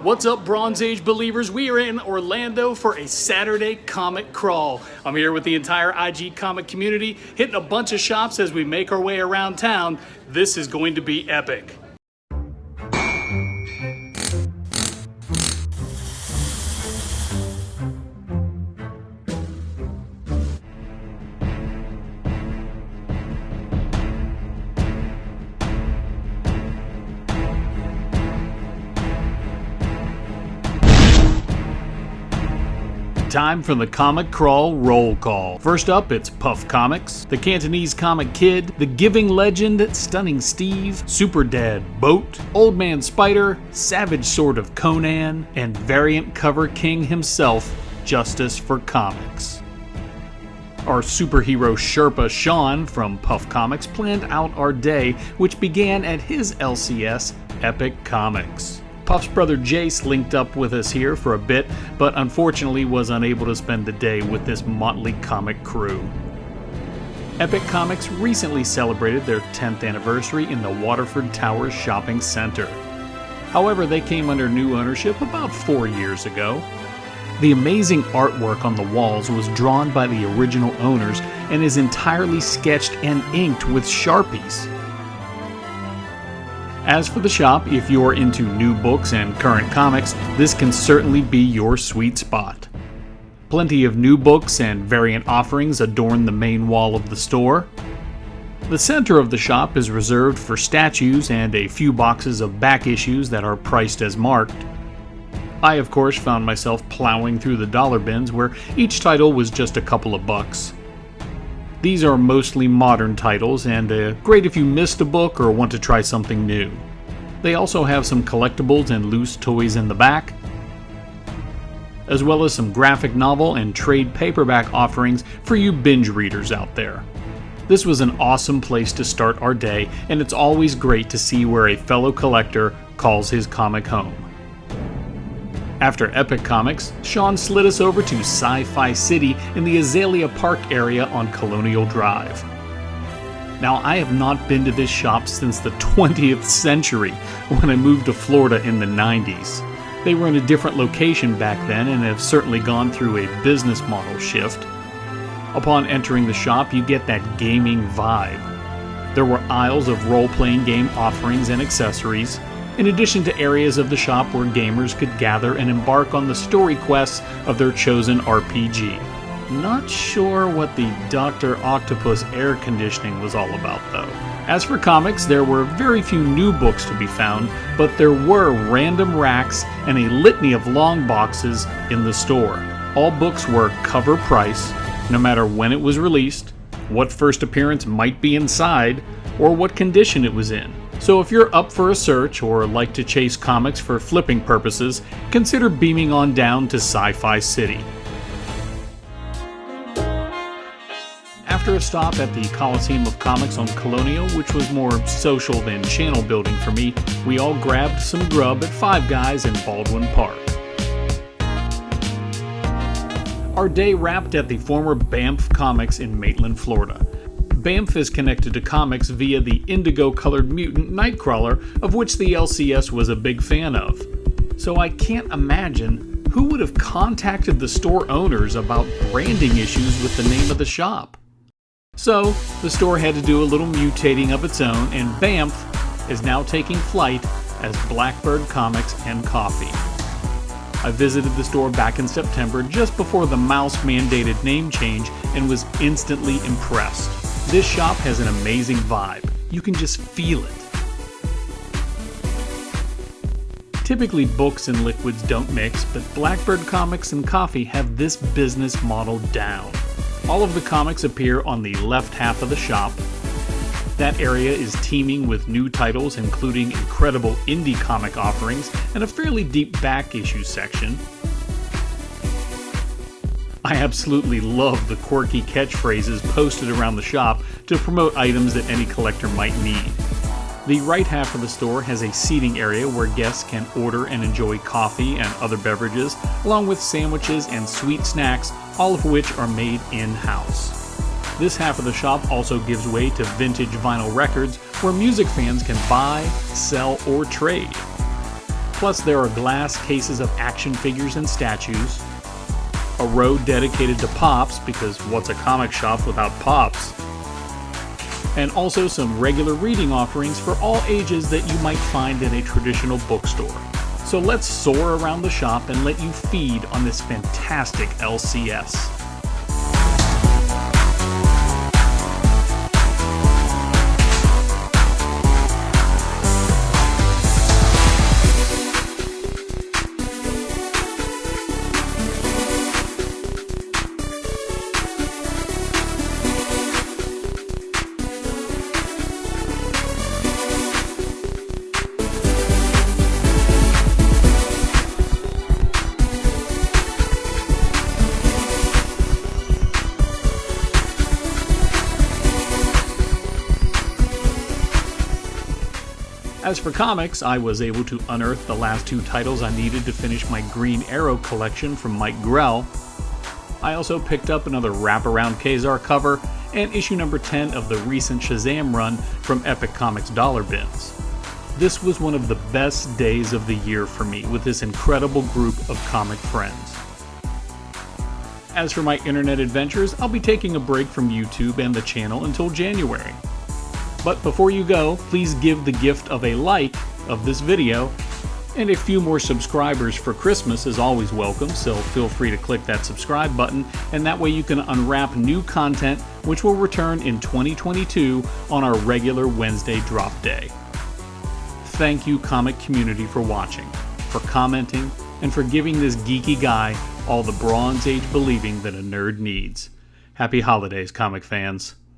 What's up, Bronze Age believers? We are in Orlando for a Saturday comic crawl. I'm here with the entire IG comic community, hitting a bunch of shops as we make our way around town. This is going to be epic. Time for the Comic Crawl Roll Call. First up, it's Puff Comics, the Cantonese Comic Kid, the Giving Legend, Stunning Steve, Super Dad Boat, Old Man Spider, Savage Sword of Conan, and variant cover king himself, Justice for Comics. Our superhero Sherpa Sean from Puff Comics planned out our day, which began at his LCS, Epic Comics. Puff's brother Jace linked up with us here for a bit, but unfortunately was unable to spend the day with this motley comic crew. Epic Comics recently celebrated their 10th anniversary in the Waterford Towers Shopping Center. However, they came under new ownership about 4 years ago. The amazing artwork on the walls was drawn by the original owners and is entirely sketched and inked with Sharpies. As for the shop, if you're into new books and current comics, this can certainly be your sweet spot. Plenty of new books and variant offerings adorn the main wall of the store. The center of the shop is reserved for statues and a few boxes of back issues that are priced as marked. I, of course, found myself plowing through the dollar bins where each title was just a couple of bucks. These are mostly modern titles and great if you missed a book or want to try something new. They also have some collectibles and loose toys in the back, as well as some graphic novel and trade paperback offerings for you binge readers out there. This was an awesome place to start our day, and it's always great to see where a fellow collector calls his comic home. After Epic Comics, Sean slid us over to Sci-Fi City in the Azalea Park area on Colonial Drive. Now, I have not been to this shop since the 20th century, when I moved to Florida in the 90s. They were in a different location back then and have certainly gone through a business model shift. Upon entering the shop, you get that gaming vibe. There were aisles of role-playing game offerings and accessories, in addition to areas of the shop where gamers could gather and embark on the story quests of their chosen RPG. Not sure what the Dr. Octopus air conditioning was all about, though. As for comics, there were very few new books to be found, but there were random racks and a litany of long boxes in the store. All books were cover price, no matter when it was released, what first appearance might be inside, or what condition it was in. So if you're up for a search or like to chase comics for flipping purposes, consider beaming on down to Sci-Fi City. After a stop at the Coliseum of Comics on Colonial, which was more social than channel building for me, we all grabbed some grub at Five Guys in Baldwin Park. Our day wrapped at the former Banff Comics in Maitland, Florida. Banff is connected to comics via the indigo-colored mutant Nightcrawler, of which the LCS was a big fan of. So I can't imagine who would have contacted the store owners about branding issues with the name of the shop. So the store had to do a little mutating of its own, and Banff is now taking flight as Blackbird Comics and Coffee. I visited the store back in September just before the mouse-mandated name change and was instantly impressed. This shop has an amazing vibe. You can just feel it. Typically, books and liquids don't mix, but Blackbird Comics and Coffee have this business model down. All of the comics appear on the left half of the shop. That area is teeming with new titles, including incredible indie comic offerings and a fairly deep back issue section. I absolutely love the quirky catchphrases posted around the shop to promote items that any collector might need. The right half of the store has a seating area where guests can order and enjoy coffee and other beverages, along with sandwiches and sweet snacks, all of which are made in-house. This half of the shop also gives way to vintage vinyl records where music fans can buy, sell, or trade. Plus, there are glass cases of action figures and statues, a row dedicated to Pops, because what's a comic shop without Pops? And also some regular reading offerings for all ages that you might find in a traditional bookstore. So let's soar around the shop and let you feed on this fantastic LCS. As for comics, I was able to unearth the last 2 titles I needed to finish my Green Arrow collection from Mike Grell. I also picked up another wraparound Kazar cover and issue number 10 of the recent Shazam run from Epic Comics Dollar Bins. This was one of the best days of the year for me with this incredible group of comic friends. As for my internet adventures, I'll be taking a break from YouTube and the channel until January. But before you go, please give the gift of a like of this video, and a few more subscribers for Christmas is always welcome, so feel free to click that subscribe button, and that way you can unwrap new content which will return in 2022 on our regular Wednesday drop day. Thank you, comic community, for watching, for commenting, and for giving this geeky guy all the Bronze Age believing that a nerd needs. Happy holidays, comic fans.